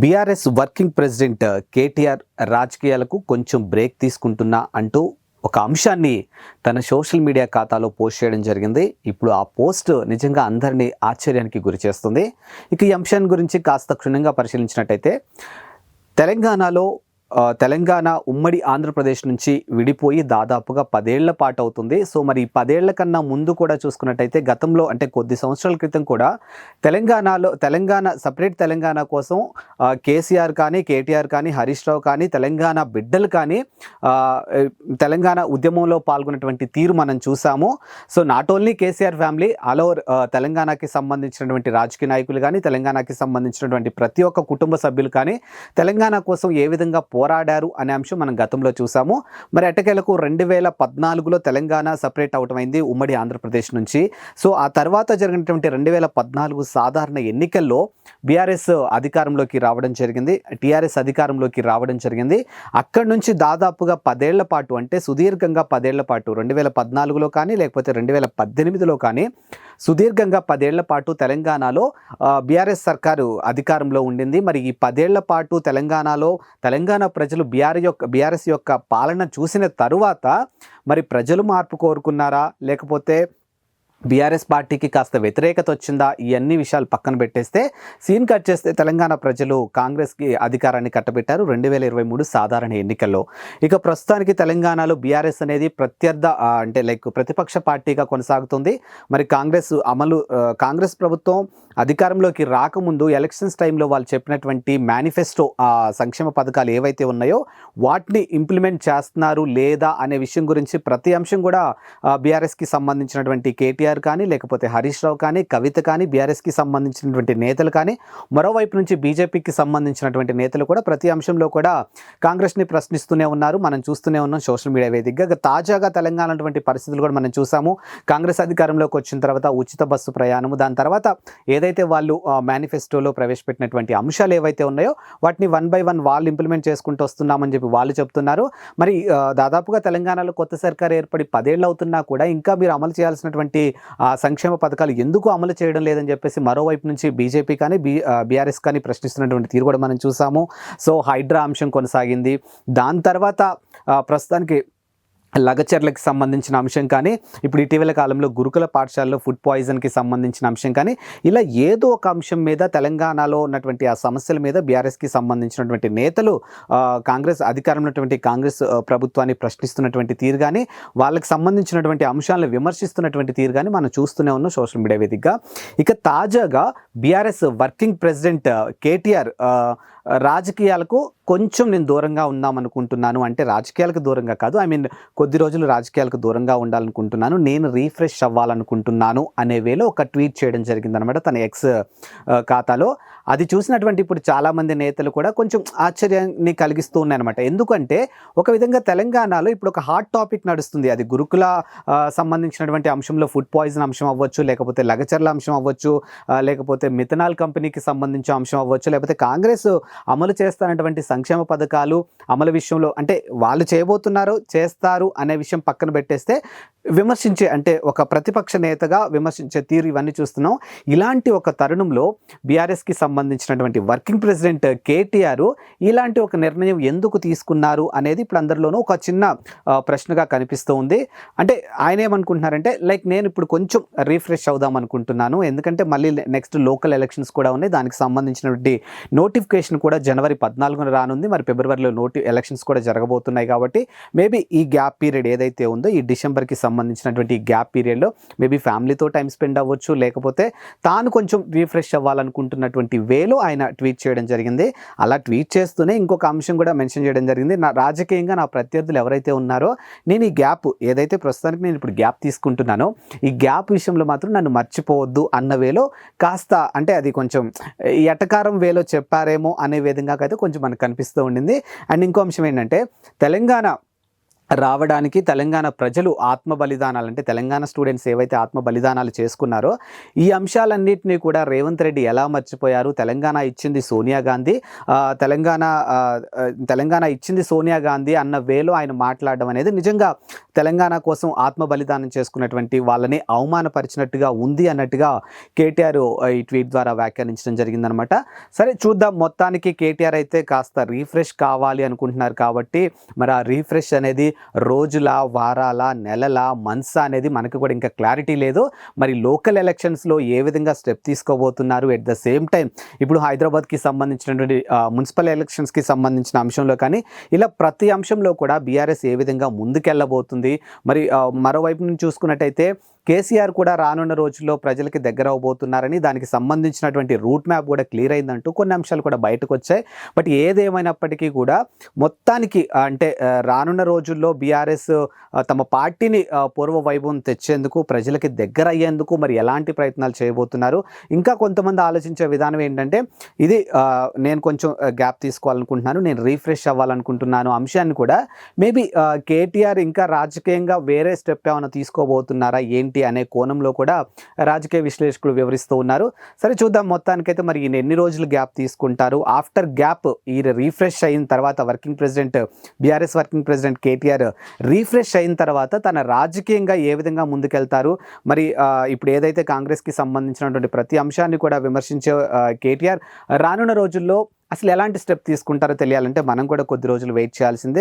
BRS working president KTR రాజకీయాలకు కొంచెం break తీసుకుంటున్నా అంటూ ఒక అంశాన్ని తన సోషల్ మీడియా ఖాతాలో పోస్ట్ చేయడం జరిగింది. ఇప్పుడు ఆ పోస్ట్ నిజంగా అందరినీ ఆశ్చర్యానికి గురి చేస్తుంది. ఇక ఈ అంశాన్ని గురించి కాస్త క్షుణ్ణంగా పరిశీలించినట్టయితే తెలంగాణ ఉమ్మడి ఆంధ్రప్రదేశ్ నుంచి విడిపోయి దాదాపుగా 10 ఏళ్ల పాటు అవుతుంది. సో మరి 10 ఏళ్ల కన్నా ముందు కూడా చూసుకున్నట్టయితే గతంలో అంటే కొద్ది సంవత్సరాల క్రితం కూడా సపరేట్ తెలంగాణ కోసం కేసీఆర్ కానీ, కేటీఆర్ కానీ, హరీష్ రావు కానీ, తెలంగాణ బిడ్డలు కానీ తెలంగాణ ఉద్యమంలో పాల్గొన్నటువంటి తీరు మనం చూసాము. So not only KCR family, all over తెలంగాణకి సంబంధించినటువంటి రాజకీయ నాయకులు కానీ, తెలంగాణకి సంబంధించినటువంటి ప్రతి ఒక్క కుటుంబ సభ్యులు కానీ తెలంగాణ కోసం ఏ విధంగా పోరాడారు అనే అంశం మనం గతంలో చూసాము. మరి ఎట్టకేలకు 2014లో తెలంగాణ సపరేట్ అవటం అయింది ఉమ్మడి ఆంధ్రప్రదేశ్ నుంచి. సో ఆ తర్వాత జరిగినటువంటి 2014 సాధారణ ఎన్నికల్లో బీఆర్ఎస్ అధికారంలోకి రావడం జరిగింది, టీఆర్ఎస్ అధికారంలోకి రావడం జరిగింది. అక్కడి నుంచి దాదాపుగా 10 ఏళ్ల పాటు, అంటే సుదీర్ఘంగా 10 ఏళ్ల పాటు 2014లో కానీ లేకపోతే 2018లో కానీ సుదీర్ఘంగా 10 ఏళ్ల పాటు తెలంగాణలో బీఆర్ఎస్ సర్కారు అధికారంలో ఉండింది. మరి ఈ 10 ఏళ్ల పాటు తెలంగాణ ప్రజలు బీఆర్ఎస్ యొక్క పాలన చూసిన తరువాత మరి ప్రజలు మార్పు కోరుకున్నారా, లేకపోతే బీఆర్ఎస్ పార్టీకి కాస్త వ్యతిరేకత వచ్చిందా, ఈ అన్ని విషయాలు పక్కన పెట్టేస్తే సీన్ కట్ చేస్తే తెలంగాణ ప్రజలు కాంగ్రెస్కి అధికారాన్ని కట్టబెట్టారు 2023 సాధారణ ఎన్నికల్లో. ఇక ప్రస్తుతానికి తెలంగాణలో బీఆర్ఎస్ అనేది ప్రతిపక్ష పార్టీగా కొనసాగుతుంది. మరి కాంగ్రెస్ ప్రభుత్వం అధికారంలోకి రాకముందు ఎలక్షన్స్ టైంలో వాళ్ళు చెప్పినటువంటి మేనిఫెస్టో సంక్షేమ పథకాలు ఏవైతే ఉన్నాయో వాటిని ఇంప్లిమెంట్ చేస్తున్నారు లేదా అనే విషయం గురించి ప్రతి అంశం కూడా బీఆర్ఎస్కి సంబంధించినటువంటి కేటీఆర్ కానీ, లేకపోతే హరీష్ రావు కానీ, కవిత కానీ, బీఆర్ఎస్కి సంబంధించినటువంటి నేతలు కానీ, మరోవైపు నుంచి బీజేపీకి సంబంధించినటువంటి నేతలు కూడా ప్రతి అంశంలో కూడా కాంగ్రెస్ని ప్రశ్నిస్తూనే ఉన్నారు. మనం చూస్తూనే ఉన్నాం సోషల్ మీడియా వేదికగా. తాజాగా తెలంగాణ పరిస్థితులు కూడా మనం చూసాము. కాంగ్రెస్ అధికారంలోకి వచ్చిన తర్వాత ఉచిత బస్సు ప్రయాణము, దాని తర్వాత ఏదైతే వాళ్ళు మేనిఫెస్టోలో ప్రవేశపెట్టినటువంటి అంశాలు ఏవైతే ఉన్నాయో వాటిని 1 by 1 వాళ్ళు ఇంప్లిమెంట్ చేసుకుంటూ వస్తున్నామని చెప్పి వాళ్ళు చెప్తున్నారు. మరి దాదాపుగా తెలంగాణలో కొత్త సర్కారు ఏర్పడి 10 ఏళ్ళు అవుతున్నా కూడా ఇంకా మీరు అమలు చేయాల్సినటువంటి సంక్షేమ పథకాలు ఎందుకు అమలు చేయడం లేదని చెప్పేసి మరోవైపు నుంచి బీజేపీ కానీ బీఆర్ఎస్ కానీ ప్రశ్నిస్తున్నటువంటి తీరు కూడా మనం చూసాము. సో హైడ్రా అంశం కొనసాగింది. దాని తర్వాత ప్రస్తుతానికి లగచర్లకు సంబంధించిన అంశం కానీ, ఇప్పుడు ఇటీవల కాలంలో గురుకుల పాఠశాలలో ఫుడ్ పాయిజన్కి సంబంధించిన అంశం కానీ, ఇలా ఏదో ఒక అంశం మీద తెలంగాణలో ఉన్నటువంటి ఆ సమస్యల మీద బీఆర్ఎస్కి సంబంధించినటువంటి నేతలు అధికారంలో ఉన్నటువంటి కాంగ్రెస్ ప్రభుత్వాన్ని ప్రశ్నిస్తున్నటువంటి తీరు కానీ, వాళ్ళకి సంబంధించినటువంటి అంశాలను విమర్శిస్తున్నటువంటి తీరు కానీ మనం చూస్తూనే ఉన్నాం సోషల్ మీడియా వేదికగా. ఇక తాజాగా బీఆర్ఎస్ వర్కింగ్ ప్రెసిడెంట్ కేటీఆర్ రాజకీయాలకు కొంచెం నేను దూరంగా ఉందామనుకుంటున్నాను, అంటే రాజకీయాలకు దూరంగా కాదు, కొద్ది రోజులు రాజకీయాలకు దూరంగా ఉండాలనుకుంటున్నాను, నేను రీఫ్రెష్ అవ్వాలనుకుంటున్నాను అనే వేలో ఒక ట్వీట్ చేయడం జరిగిందనమాట తన ఎక్స్ ఖాతాలో. అది చూసినటువంటి ఇప్పుడు చాలామంది నేతలు కూడా కొంచెం ఆశ్చర్యాన్ని కలిగిస్తూ ఉన్నాయన్నమాట. ఎందుకంటే ఒక విధంగా తెలంగాణలో ఇప్పుడు ఒక హాట్ టాపిక్ నడుస్తుంది. అది గురుకుల సంబంధించినటువంటి అంశంలో ఫుడ్ పాయిజన్ అంశం అవ్వచ్చు, లేకపోతే లగచర్ల అంశం అవ్వచ్చు, లేకపోతే మిథనాల్ కంపెనీకి సంబంధించిన అంశం అవ్వచ్చు, లేకపోతే కాంగ్రెస్ అమలు చేస్తున్నటువంటి సంక్షేమ పథకాలు అమలు విషయంలో, అంటే వాళ్ళు చేస్తారు అనే విషయం పక్కన పెట్టేస్తే విమర్శించే, అంటే ఒక ప్రతిపక్ష నేతగా విమర్శించే తీరు ఇవన్నీ చూస్తున్నాం. ఇలాంటి ఒక తరుణంలో బీఆర్ఎస్కి సంబంధించినటువంటి వర్కింగ్ ప్రెసిడెంట్ కేటీఆర్ ఇలాంటి ఒక నిర్ణయం ఎందుకు తీసుకున్నారు అనేది ఇప్పుడు అందరిలోనూ ఒక చిన్న ప్రశ్నగా కనిపిస్తూ ఉంది. అంటే ఆయన ఏమనుకుంటున్నారంటే నేను ఇప్పుడు కొంచెం రీఫ్రెష్ అవుదాం అనుకుంటున్నాను, ఎందుకంటే మళ్ళీ నెక్స్ట్ లోకల్ ఎలక్షన్స్ కూడా ఉన్నాయి, దానికి సంబంధించినటువంటి నోటిఫికేషన్ కూడా జనవరి 14న రానుంది. మరి ఫిబ్రవరిలో ఎలక్షన్స్ కూడా జరగబోతున్నాయి. కాబట్టి మేబీ ఈ గ్యాప్ పీరియడ్ ఏదైతే ఉందో ఈ డిసెంబర్కి సంబంధించినటువంటి గ్యాప్ పీరియడ్లో మేబీ ఫ్యామిలీతో టైం స్పెండ్ అవ్వచ్చు, లేకపోతే తాను కొంచెం రీఫ్రెష్ అవ్వాలనుకుంటున్నటువంటి వేలో ఆయన ట్వీట్ చేయడం జరిగింది. అలా ట్వీట్ చేస్తూనే ఇంకొక అంశం కూడా మెన్షన్ చేయడం జరిగింది. రాజకీయంగా నా ప్రత్యర్థులు ఎవరైతే ఉన్నారో నేను ఈ గ్యాప్ ఏదైతే ప్రస్తుతానికి నేను ఇప్పుడు గ్యాప్ తీసుకుంటున్నానో ఈ గ్యాప్ విషయంలో మాత్రం నన్ను మర్చిపోవద్దు అన్న వేలో కాస్త, అంటే అది కొంచెం ఎటకారం వేలో చెప్పారేమో అనే విధంగా అయితే కొంచెం మనకు కనిపిస్తూ ఉండింది. అండ్ ఇంకో అంశం ఏంటంటే తెలంగాణ రావడానికి తెలంగాణ ప్రజలు ఆత్మ బలిదానాలు అంటే తెలంగాణ స్టూడెంట్స్ ఏవైతే ఆత్మ బలిదానాలు చేసుకున్నారో ఈ అంశాలన్నిటినీ కూడా రేవంత్ రెడ్డి ఎలా మర్చిపోయారు? తెలంగాణ ఇచ్చింది సోనియా గాంధీ, తెలంగాణ తెలంగాణ ఇచ్చింది సోనియా గాంధీ అన్న వేలో ఆయన మాట్లాడడం అనేది నిజంగా తెలంగాణ కోసం ఆత్మ బలిదానం చేసుకున్నటువంటి వాళ్ళని అవమానపరిచినట్టుగా ఉంది అన్నట్టుగా కేటీఆర్ ఈ ట్వీట్ ద్వారా వ్యాఖ్యానించడం జరిగిందనమాట. సరే చూద్దాం, మొత్తానికి కేటీఆర్ అయితే కాస్త రీఫ్రెష్ కావాలి అనుకుంటున్నారు కాబట్టి మరి ఆ రీఫ్రెష్ అనేది రోజుల, వారాల, నెలల, మంత్స్ అనేది మనకు కూడా ఇంకా క్లారిటీ లేదు. మరి లోకల్ ఎలక్షన్స్లో ఏ విధంగా స్టెప్ తీసుకోబోతున్నారు, ఎట్ ద సేమ్ టైం ఇప్పుడు హైదరాబాద్కి సంబంధించినటువంటి మున్సిపల్ ఎలక్షన్స్కి సంబంధించిన అంశంలో కానీ ఇలా ప్రతి అంశంలో కూడా బీఆర్ఎస్ ఏ విధంగా ముందుకెళ్ళబోతుంది. మరి మరోవైపు నుంచి చూసుకున్నట్టయితే కేసీఆర్ కూడా రానున్న రోజుల్లో ప్రజలకి దగ్గర అవబోతున్నారని, దానికి సంబంధించినటువంటి రూట్ మ్యాప్ కూడా క్లియర్ అయిందంటూ కొన్ని అంశాలు కూడా బయటకు వచ్చాయి. బట్ ఏదేమైనప్పటికీ కూడా మొత్తానికి అంటే రానున్న రోజుల్లో బీఆర్ఎస్ తమ పార్టీని పూర్వ వైభవం తెచ్చేందుకు, ప్రజలకి దగ్గర అయ్యేందుకు మరి ఎలాంటి ప్రయత్నాలు చేయబోతున్నారు. ఇంకా కొంతమంది ఆలోచించే విధానం ఏంటంటే ఇది నేను కొంచెం గ్యాప్ తీసుకోవాలనుకుంటున్నాను, నేను రీఫ్రెష్ అవ్వాలనుకుంటున్నాను అంశాన్ని కూడా మేబీ కేటీఆర్ ఇంకా రాజకీయంగా వేరే స్టెప్ ఏమైనా తీసుకోబోతున్నారా ఏంటి అనే కోణంలో కూడా రాజకీయ విశ్లేషకులు వివరిస్తూ ఉన్నారు. సరే చూద్దాం, మొత్తానికైతే మరి ఈయన ఎన్ని రోజులు గ్యాప్ తీసుకుంటారు. ఆఫ్టర్ గ్యాప్ ఈ రీఫ్రెష్ అయిన తర్వాత BRS working president KTR refresh అయిన తర్వాత తన రాజకీయంగా ఏ విధంగా ముందుకెళ్తారు. మరి ఇప్పుడు ఏదైతే కాంగ్రెస్కి సంబంధించినటువంటి ప్రతి అంశాన్ని కూడా విమర్శించే కేటీఆర్ రానున్న రోజుల్లో అసలు ఎలాంటి స్టెప్ తీసుకుంటారో తెలియాలంటే మనం కూడా కొద్ది రోజులు వెయిట్ చేయాల్సిందే.